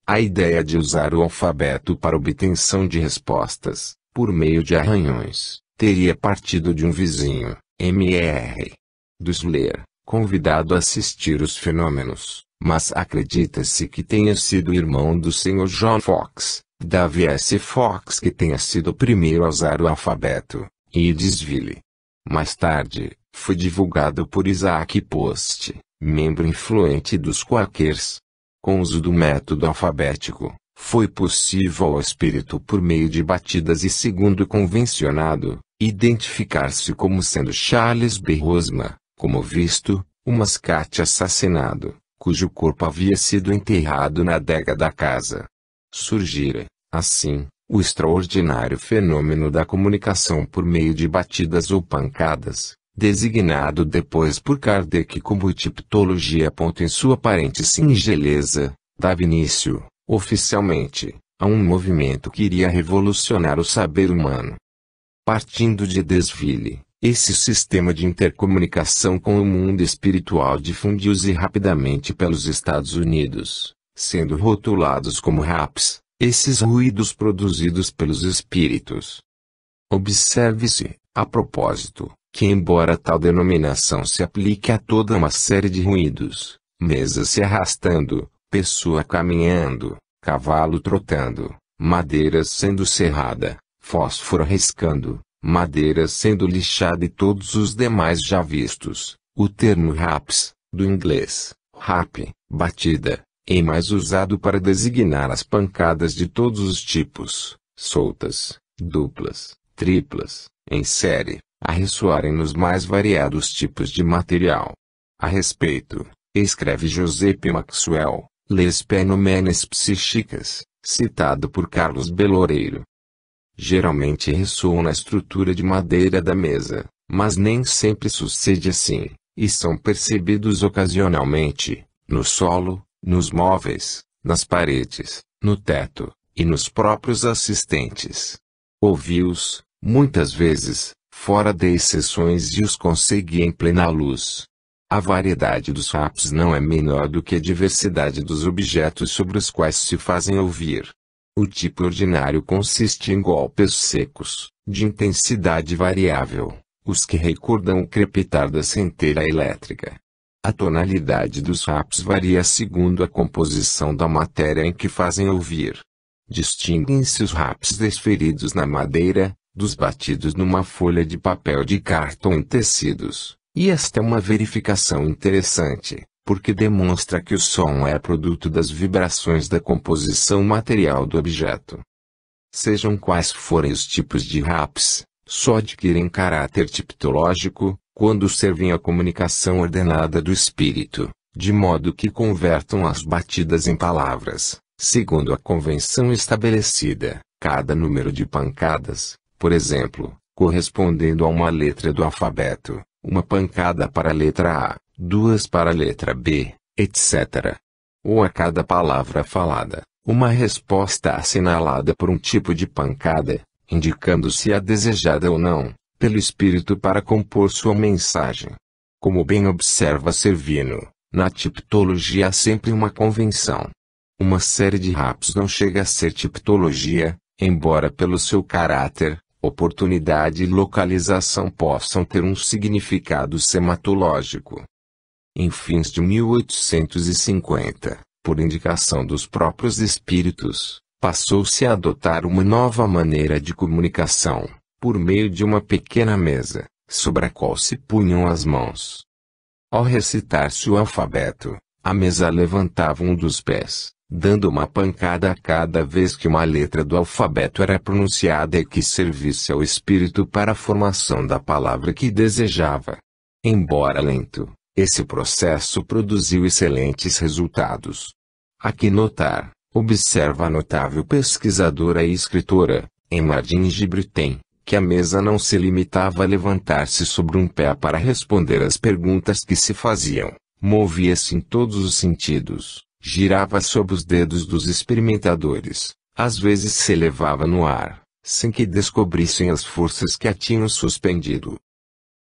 A ideia de usar o alfabeto para obtenção de respostas, por meio de arranhões, teria partido de um vizinho, Mr. Dusler, convidado a assistir os fenômenos, mas acredita-se que tenha sido o irmão do Sr. John Fox, Davi S. Fox, que tenha sido o primeiro a usar o alfabeto, em Edensville. Mais tarde, foi divulgado por Isaac Post, membro influente dos Quakers. Com o uso do método alfabético, foi possível ao espírito por meio de batidas e segundo convencionado, identificar-se como sendo Charles B. Rosman, como visto, um mascate assassinado, cujo corpo havia sido enterrado na adega da casa. Surgira, assim, o extraordinário fenômeno da comunicação por meio de batidas ou pancadas, designado depois por Kardec como tipologia. Em sua aparente singeleza, dava início, oficialmente, a um movimento que iria revolucionar o saber humano. Partindo de Edensville, esse sistema de intercomunicação com o mundo espiritual difundiu-se rapidamente pelos Estados Unidos, sendo rotulados como raps, esses ruídos produzidos pelos espíritos. Observe-se, a propósito, que embora tal denominação se aplique a toda uma série de ruídos, mesa se arrastando, pessoa caminhando, cavalo trotando, madeira sendo serrada, fósforo riscando, madeira sendo lixada e todos os demais já vistos, o termo raps, do inglês, rap, batida, é mais usado para designar as pancadas de todos os tipos, soltas, duplas, triplas, em série, a ressoarem nos mais variados tipos de material. A respeito, escreve José P. Maxwell, Les Fenômenos Psíquicos, citado por Carlos B. Loureiro. Geralmente ressoam na estrutura de madeira da mesa, mas nem sempre sucede assim, e são percebidos ocasionalmente, no solo, nos móveis, nas paredes, no teto, e nos próprios assistentes. Ouvi-os, muitas vezes, fora de exceções e os consegui em plena luz. A variedade dos raps não é menor do que a diversidade dos objetos sobre os quais se fazem ouvir. O tipo ordinário consiste em golpes secos, de intensidade variável, os que recordam o crepitar da centelha elétrica. A tonalidade dos raps varia segundo a composição da matéria em que fazem ouvir. distinguem-se os raps desferidos na madeira, dos batidos numa folha de papel de cartão em tecidos, e esta é uma verificação interessante, porque demonstra que o som é produto das vibrações da composição material do objeto. Sejam quais forem os tipos de raps, só adquirem caráter tipológico, quando servem à comunicação ordenada do espírito, de modo que convertam as batidas em palavras, segundo a convenção estabelecida, cada número de pancadas, por exemplo, correspondendo a uma letra do alfabeto, uma pancada para a letra A, duas para a letra B, etc. Ou a cada palavra falada, uma resposta assinalada por um tipo de pancada, indicando se é desejada ou não, pelo espírito para compor sua mensagem. Como bem observa Servino, na tipologia há sempre uma convenção. Uma série de raps não chega a ser tipologia, embora pelo seu caráter, oportunidade e localização possam ter um significado sematológico. Em fins de 1850, por indicação dos próprios espíritos, passou-se a adotar uma nova maneira de comunicação, por meio de uma pequena mesa, sobre a qual se punham as mãos. Ao recitar-se o alfabeto, a mesa levantava um dos pés, dando uma pancada a cada vez que uma letra do alfabeto era pronunciada e que servisse ao espírito para a formação da palavra que desejava. Embora lento, esse processo produziu excelentes resultados. Há que notar, observa a notável pesquisadora e escritora, Emardine Gibritain, que a mesa não se limitava a levantar-se sobre um pé para responder às perguntas que se faziam, movia-se em todos os sentidos, girava sob os dedos dos experimentadores, às vezes se elevava no ar, sem que descobrissem as forças que a tinham suspendido.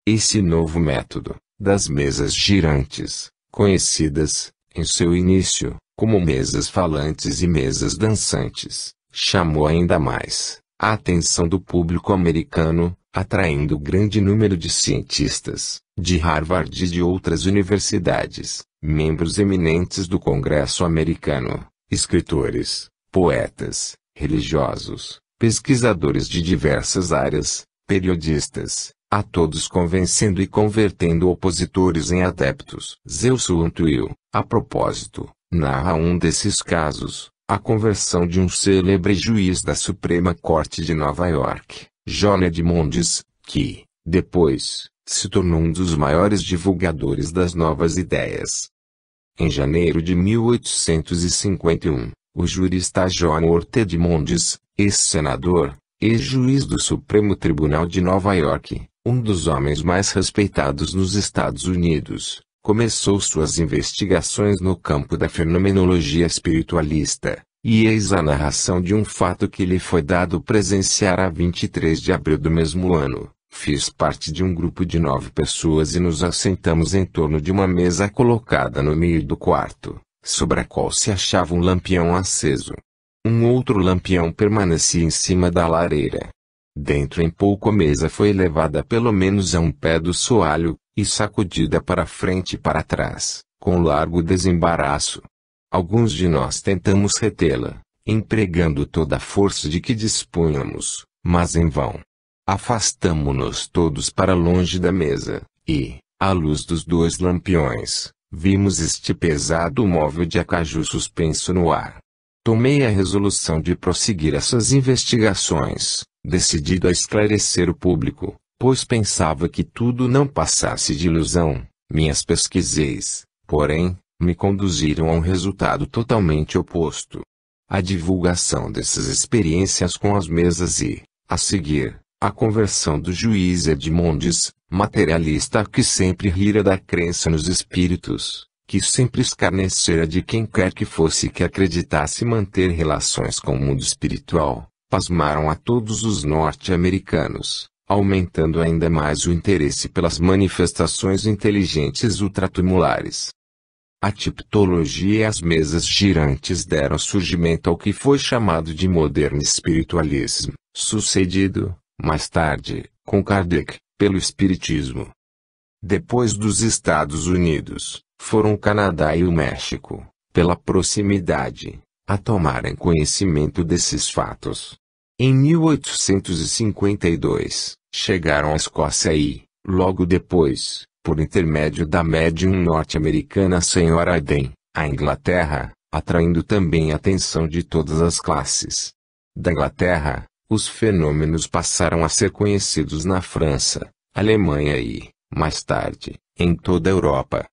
Esse novo método, das mesas girantes, conhecidas, em seu início, como mesas falantes e mesas dançantes, chamou ainda mais a atenção do público americano, atraindo grande número de cientistas, de Harvard e de outras universidades, membros eminentes do Congresso americano, escritores, poetas, religiosos, pesquisadores de diversas áreas, periodistas, a todos convencendo e convertendo opositores em adeptos. Zelson Twill, a propósito, narra um desses casos, a conversão de um célebre juiz da Suprema Corte de Nova York, John Edmonds, que, depois, se tornou um dos maiores divulgadores das novas ideias. Em janeiro de 1851, o jurista John Worth Edmonds, ex-senador, ex-juiz do Supremo Tribunal de Nova York, um dos homens mais respeitados nos Estados Unidos, começou suas investigações no campo da fenomenologia espiritualista, e eis a narração de um fato que lhe foi dado presenciar a 23 de abril do mesmo ano. Fiz parte de um grupo de 9 pessoas e nos assentamos em torno de uma mesa colocada no meio do quarto, sobre a qual se achava um lampião aceso. Um outro lampião permanecia em cima da lareira. Dentro em pouco a mesa foi levada pelo menos a um pé do soalho, e sacudida para frente e para trás, com largo desembaraço. Alguns de nós tentamos retê-la, empregando toda a força de que dispunhamos, mas em vão. Afastamo-nos todos para longe da mesa, e, à luz dos 2 lampiões, vimos este pesado móvel de acaju suspenso no ar. Tomei a resolução de prosseguir essas investigações, decidido a esclarecer o público, pois pensava que tudo não passasse de ilusão. Minhas pesquisas, porém, me conduziram a um resultado totalmente oposto. A divulgação dessas experiências com as mesas e, a seguir, a conversão do juiz Edmonds, materialista que sempre rira da crença nos espíritos, que sempre escarnecera de quem quer que fosse que acreditasse manter relações com o mundo espiritual, pasmaram a todos os norte-americanos, aumentando ainda mais o interesse pelas manifestações inteligentes ultratumulares. A tipologia e as mesas girantes deram surgimento ao que foi chamado de moderno espiritualismo, sucedido, mais tarde, com Kardec, pelo espiritismo. Depois dos Estados Unidos, foram o Canadá e o México, pela proximidade, a tomarem conhecimento desses fatos. Em 1852, chegaram à Escócia e, logo depois, por intermédio da médium norte-americana Sra. Aden, à Inglaterra, atraindo também a atenção de todas as classes. Da Inglaterra, os fenômenos passaram a ser conhecidos na França, Alemanha e, mais tarde, em toda a Europa.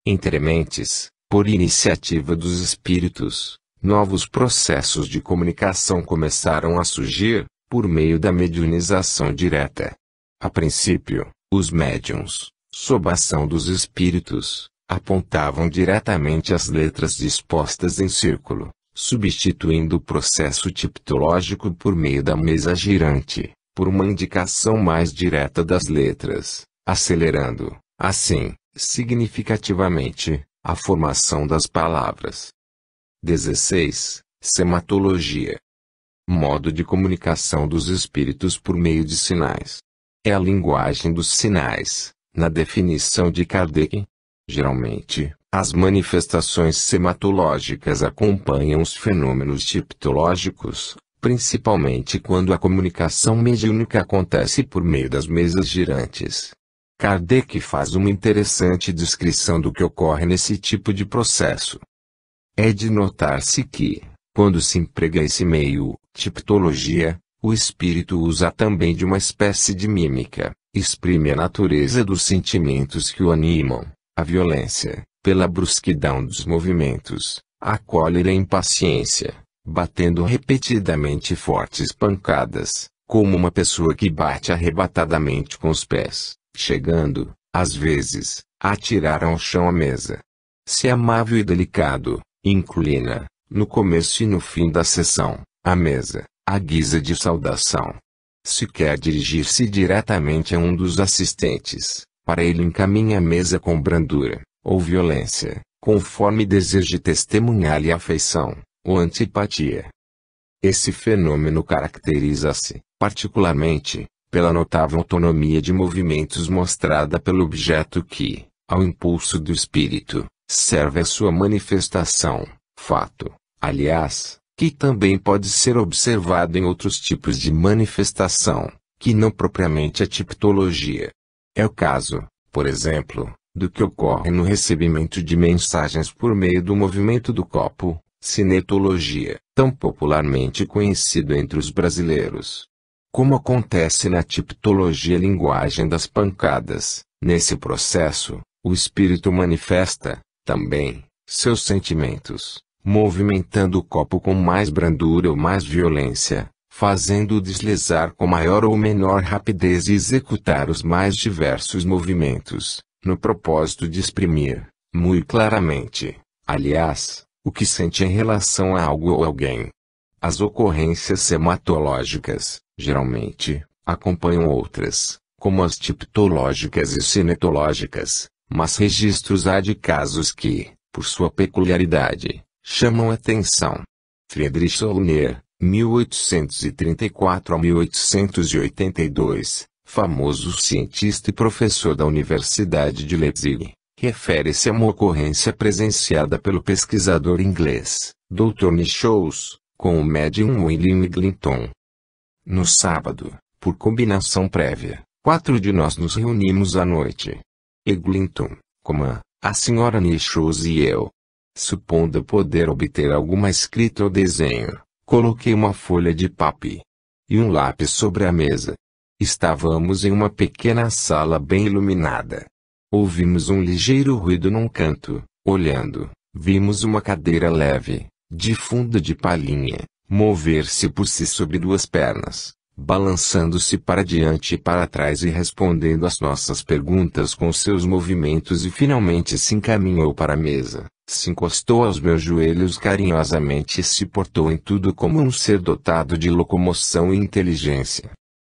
Entre mentes, por iniciativa dos espíritos, novos processos de comunicação começaram a surgir, por meio da mediunização direta. A princípio, os médiuns, sob a ação dos espíritos, apontavam diretamente as letras dispostas em círculo, substituindo o processo tipológico por meio da mesa girante, por uma indicação mais direta das letras, acelerando, assim, significativamente, a formação das palavras. 16. Sematologia. Modo de comunicação dos espíritos por meio de sinais. É a linguagem dos sinais, na definição de Kardec. Geralmente, as manifestações sematológicas acompanham os fenômenos tipológicos, principalmente quando a comunicação mediúnica acontece por meio das mesas girantes. Kardec faz uma interessante descrição do que ocorre nesse tipo de processo. É de notar-se que, quando se emprega esse meio, tipologia, o espírito usa também de uma espécie de mímica, exprime a natureza dos sentimentos que o animam, a violência, pela brusquidão dos movimentos, a cólera e a impaciência, batendo repetidamente fortes pancadas, como uma pessoa que bate arrebatadamente com os pés, chegando, às vezes, a atirar ao chão a mesa. Se amável e delicado, inclina, no começo e no fim da sessão, a mesa, à guisa de saudação. Se quer dirigir-se diretamente a um dos assistentes, para ele encaminha a mesa com brandura, ou violência, conforme deseje testemunhar-lhe afeição, ou antipatia. Esse fenômeno caracteriza-se, particularmente, pela notável autonomia de movimentos mostrada pelo objeto que, ao impulso do espírito, serve à sua manifestação, fato, aliás, que também pode ser observado em outros tipos de manifestação, que não propriamente a tipologia. É o caso, por exemplo, do que ocorre no recebimento de mensagens por meio do movimento do copo, cinetologia, tão popularmente conhecido entre os brasileiros. Como acontece na tipologia linguagem das pancadas, nesse processo, o espírito manifesta, também, seus sentimentos, movimentando o copo com mais brandura ou mais violência, fazendo-o deslizar com maior ou menor rapidez e executar os mais diversos movimentos, no propósito de exprimir, muito claramente, aliás, o que sente em relação a algo ou alguém. As ocorrências sematológicas, geralmente, acompanham outras, como as tipológicas e cinetológicas, mas registros há de casos que, por sua peculiaridade, chamam atenção. Friedrich Saunier, 1834 a 1882, famoso cientista e professor da Universidade de Leipzig, refere-se a uma ocorrência presenciada pelo pesquisador inglês, Dr. Nichols, com o médium William Eglinton. No sábado, por combinação prévia, 4 de nós nos reunimos à noite. Eglinton, a senhora Nichols e eu. Supondo poder obter alguma escrita ou desenho, coloquei uma folha de papel e um lápis sobre a mesa. Estávamos em uma pequena sala bem iluminada. Ouvimos um ligeiro ruído num canto. Olhando, vimos uma cadeira leve, de fundo de palhinha, mover-se por si sobre duas pernas, balançando-se para diante e para trás e respondendo às nossas perguntas com seus movimentos, e finalmente se encaminhou para a mesa, se encostou aos meus joelhos carinhosamente e se portou em tudo como um ser dotado de locomoção e inteligência.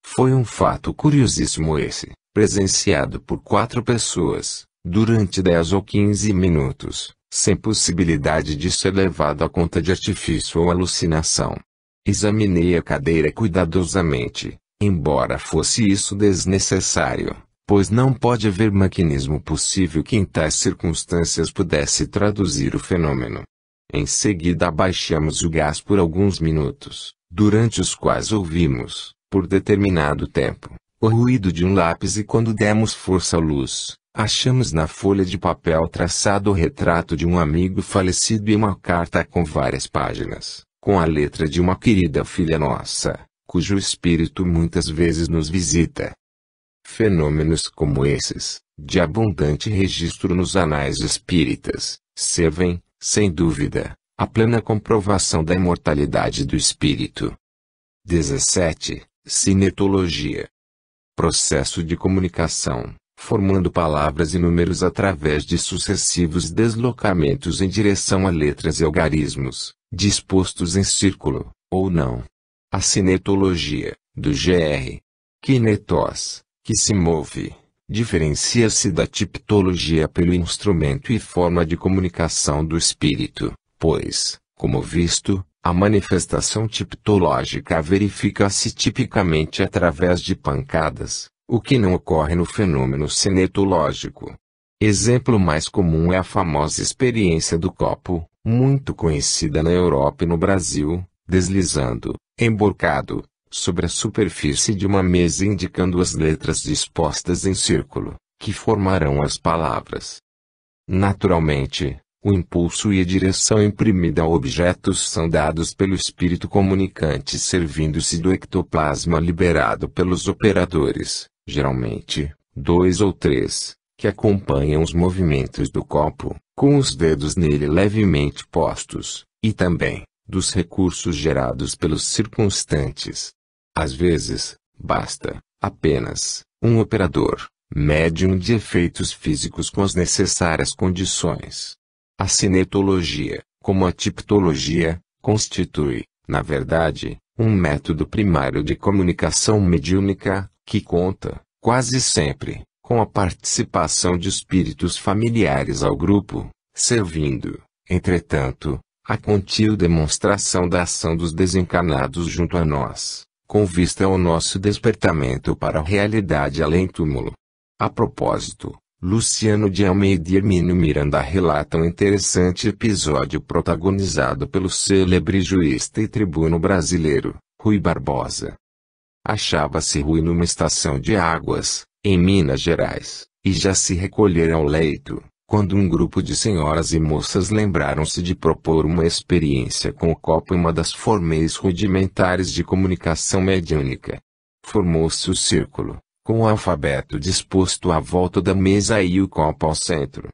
Foi um fato curiosíssimo esse, presenciado por 4 pessoas, durante 10 ou 15 minutos, sem possibilidade de ser levado à conta de artifício ou alucinação. Examinei a cadeira cuidadosamente, embora fosse isso desnecessário, pois não pode haver mecanismo possível que em tais circunstâncias pudesse traduzir o fenômeno. Em seguida abaixamos o gás por alguns minutos, durante os quais ouvimos, por determinado tempo, o ruído de um lápis e quando demos força à luz, achamos na folha de papel traçado o retrato de um amigo falecido e uma carta com várias páginas, com a letra de uma querida filha nossa, cujo espírito muitas vezes nos visita. Fenômenos como esses, de abundante registro nos anais espíritas, servem, sem dúvida, à plena comprovação da imortalidade do espírito. 17. Cinetologia. Processo de comunicação, formando palavras e números através de sucessivos deslocamentos em direção a letras e algarismos, dispostos em círculo, ou não. A cinetologia, do Gr. Kinetos, que se move, diferencia-se da tipologia pelo instrumento e forma de comunicação do espírito, pois, como visto, a manifestação tipológica verifica-se tipicamente através de pancadas, o que não ocorre no fenômeno cinetológico. Exemplo mais comum é a famosa experiência do copo, muito conhecida na Europa e no Brasil, deslizando, emborcado, sobre a superfície de uma mesa indicando as letras dispostas em círculo, que formarão as palavras. Naturalmente, o impulso e a direção imprimida ao objeto são dados pelo espírito comunicante servindo-se do ectoplasma liberado pelos operadores, geralmente, 2 ou 3, que acompanham os movimentos do copo, com os dedos nele levemente postos, e também, dos recursos gerados pelos circunstantes. Às vezes, basta, apenas, um operador, médium de efeitos físicos com as necessárias condições. A cinetologia, como a tipologia, constitui, na verdade, um método primário de comunicação mediúnica, que conta, quase sempre, com a participação de espíritos familiares ao grupo, servindo, entretanto, a contínua demonstração da ação dos desencarnados junto a nós, com vista ao nosso despertamento para a realidade além-túmulo. A propósito, Luciano de Almeida e Hermínio Miranda relatam um interessante episódio protagonizado pelo célebre jurista e tribuno brasileiro, Rui Barbosa. Achava-se Rui numa estação de águas, em Minas Gerais, e já se recolhera ao leito, quando um grupo de senhoras e moças lembraram-se de propor uma experiência com o copo em uma das formas rudimentares de comunicação mediúnica. Formou-se o círculo, com o alfabeto disposto à volta da mesa e o copo ao centro.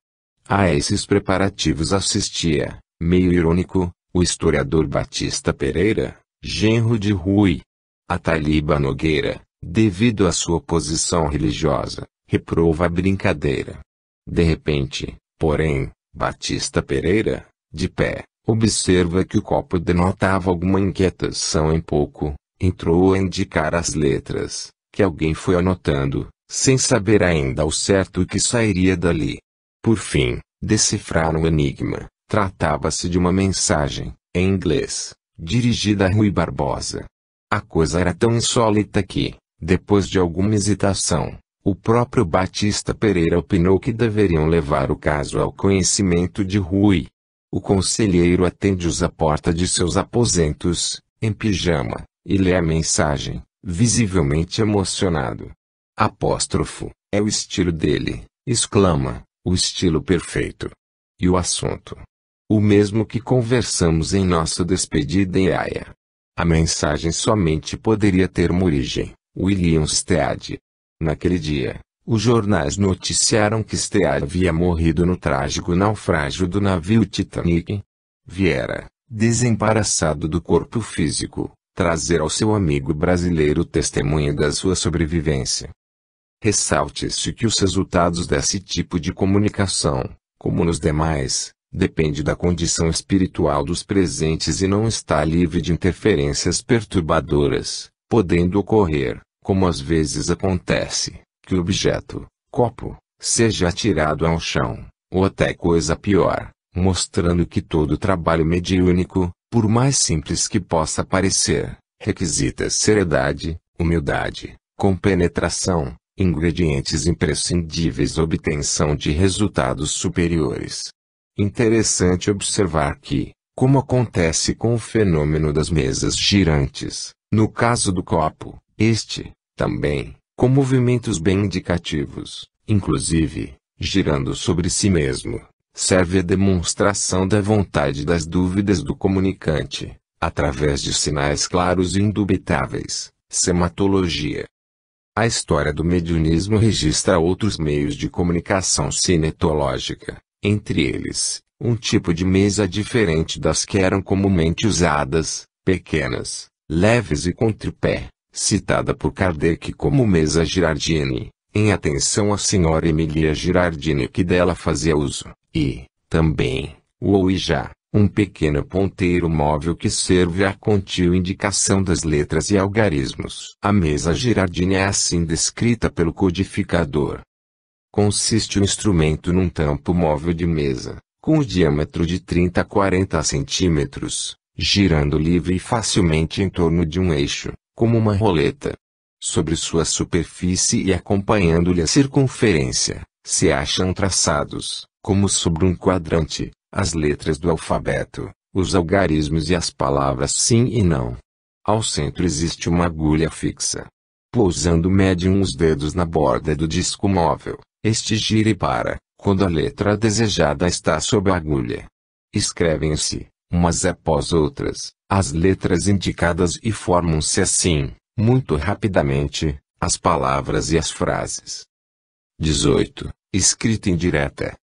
A esses preparativos assistia, meio irônico, o historiador Batista Pereira, genro de Rui. Ataliba Nogueira, devido à sua posição religiosa, reprova a brincadeira. De repente, porém, Batista Pereira, de pé, observa que o copo denotava alguma inquietação em pouco, entrou a indicar as letras, que alguém foi anotando, sem saber ainda ao certo o que sairia dali. Por fim, decifraram o enigma. Tratava-se de uma mensagem, em inglês, dirigida a Rui Barbosa. A coisa era tão insólita que, depois de alguma hesitação, o próprio Batista Pereira opinou que deveriam levar o caso ao conhecimento de Rui. O conselheiro atende-os à porta de seus aposentos, em pijama, e lê a mensagem, visivelmente emocionado. Apóstrofo, é o estilo dele, exclama, o estilo perfeito. E o assunto? O mesmo que conversamos em nossa despedida em Haia. A mensagem somente poderia ter uma origem, William Stead. Naquele dia, os jornais noticiaram que Stead havia morrido no trágico naufrágio do navio Titanic. Viera, desembaraçado do corpo físico, trazer ao seu amigo brasileiro testemunha da sua sobrevivência. Ressalte-se que os resultados desse tipo de comunicação, como nos demais, depende da condição espiritual dos presentes e não está livre de interferências perturbadoras, podendo ocorrer, como às vezes acontece, que o objeto, copo, seja atirado ao chão, ou até coisa pior, mostrando que todo trabalho mediúnico, por mais simples que possa parecer, requisita seriedade, humildade, compenetração, ingredientes imprescindíveis à obtenção de resultados superiores. Interessante observar que, como acontece com o fenômeno das mesas girantes. No caso do copo, este, também, com movimentos bem indicativos, inclusive, girando sobre si mesmo, serve à demonstração da vontade das dúvidas do comunicante, através de sinais claros e indubitáveis, sematologia. A história do mediunismo registra outros meios de comunicação cinetológica, entre eles, um tipo de mesa diferente das que eram comumente usadas, pequenas, leves e com tripé, citada por Kardec como mesa Girardini, em atenção à senhora Emilia Girardini que dela fazia uso, e, também, o ouija, um pequeno ponteiro móvel que serve à contínua indicação das letras e algarismos. A mesa Girardini é assim descrita pelo codificador. Consiste o instrumento num tampo móvel de mesa, com o diâmetro de 30 a 40 centímetros, girando livre e facilmente em torno de um eixo, como uma roleta. Sobre sua superfície e acompanhando-lhe a circunferência, se acham traçados, como sobre um quadrante, as letras do alfabeto, os algarismos e as palavras sim e não. Ao centro existe uma agulha fixa. Pousando o médium os dedos na borda do disco móvel, este gira e para, quando a letra desejada está sob a agulha. Escrevem-se, umas após outras, as letras indicadas e formam-se assim, muito rapidamente, as palavras e as frases. 18. Escrita indireta.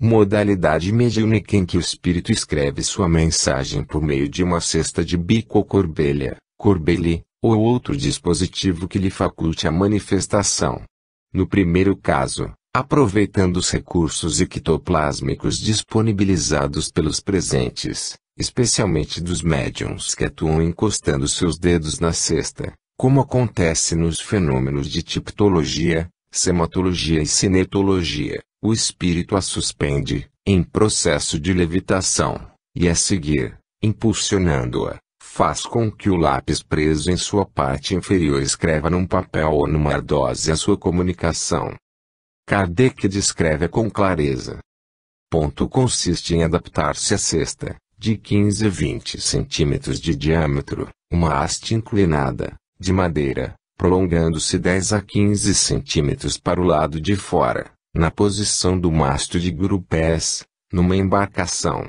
Modalidade mediúnica em que o espírito escreve sua mensagem por meio de uma cesta de bico ou corbelha, corbeli, ou outro dispositivo que lhe faculte a manifestação. No primeiro caso, aproveitando os recursos ectoplásmicos disponibilizados pelos presentes, especialmente dos médiuns que atuam encostando seus dedos na cesta, como acontece nos fenômenos de tipologia, sematologia e cinetologia, o espírito a suspende, em processo de levitação, e a seguir, impulsionando-a, faz com que o lápis preso em sua parte inferior escreva num papel ou numa ardósia a sua comunicação. Kardec descreve com clareza. Ponto consiste em adaptar-se à cesta, de 15 a 20 centímetros de diâmetro, uma haste inclinada, de madeira, prolongando-se 10 a 15 centímetros para o lado de fora, na posição do mastro de grupés, numa embarcação.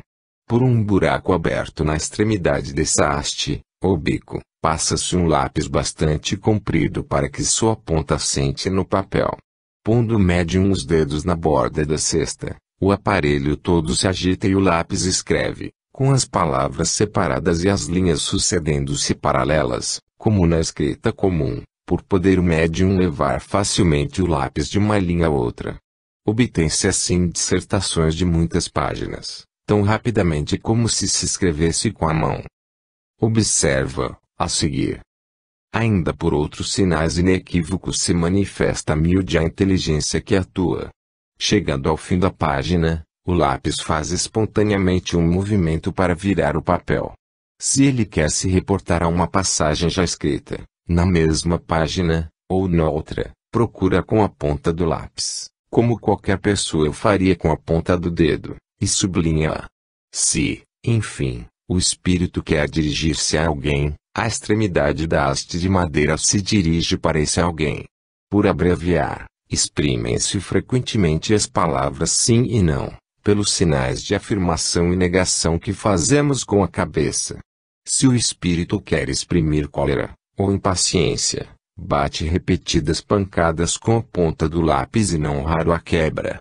Por um buraco aberto na extremidade dessa haste, ou bico, passa-se um lápis bastante comprido para que sua ponta assente no papel. Pondo o médium os dedos na borda da cesta, o aparelho todo se agita e o lápis escreve, com as palavras separadas e as linhas sucedendo-se paralelas, como na escrita comum, por poder o médium levar facilmente o lápis de uma linha a outra. Obtém-se assim dissertações de muitas páginas, tão rapidamente como se escrevesse com a mão. Observa, a seguir. Ainda por outros sinais inequívocos se manifesta a miúde a inteligência que atua. Chegando ao fim da página, o lápis faz espontaneamente um movimento para virar o papel. Se ele quer se reportar a uma passagem já escrita, na mesma página, ou noutra, procura com a ponta do lápis, como qualquer pessoa o faria com a ponta do dedo, e sublinha-a. Se, enfim, o espírito quer dirigir-se a alguém, a extremidade da haste de madeira se dirige para esse alguém. Por abreviar, exprimem-se frequentemente as palavras sim e não, pelos sinais de afirmação e negação que fazemos com a cabeça. Se o espírito quer exprimir cólera, ou impaciência, bate repetidas pancadas com a ponta do lápis e não raro a quebra.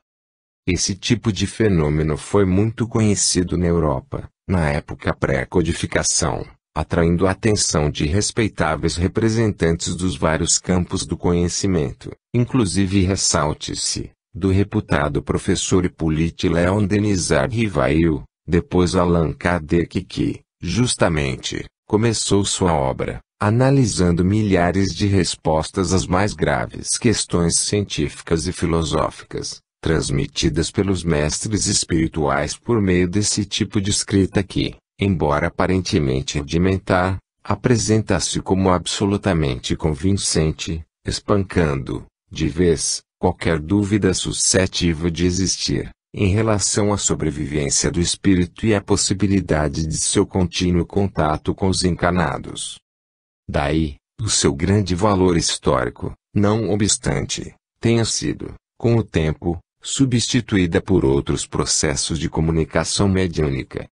Esse tipo de fenômeno foi muito conhecido na Europa, na época pré-codificação, atraindo a atenção de respeitáveis representantes dos vários campos do conhecimento, inclusive ressalte-se, do reputado professor Hippolyte Léon Denisard Rivail, depois Allan Kardec que, justamente, começou sua obra, analisando milhares de respostas às mais graves questões científicas e filosóficas, transmitidas pelos mestres espirituais por meio desse tipo de escrita que, embora aparentemente rudimentar, apresenta-se como absolutamente convincente, espancando, de vez, qualquer dúvida suscetível de existir, em relação à sobrevivência do espírito e à possibilidade de seu contínuo contato com os encarnados. Daí, o seu grande valor histórico, não obstante, tenha sido, com o tempo, substituída por outros processos de comunicação mediúnica,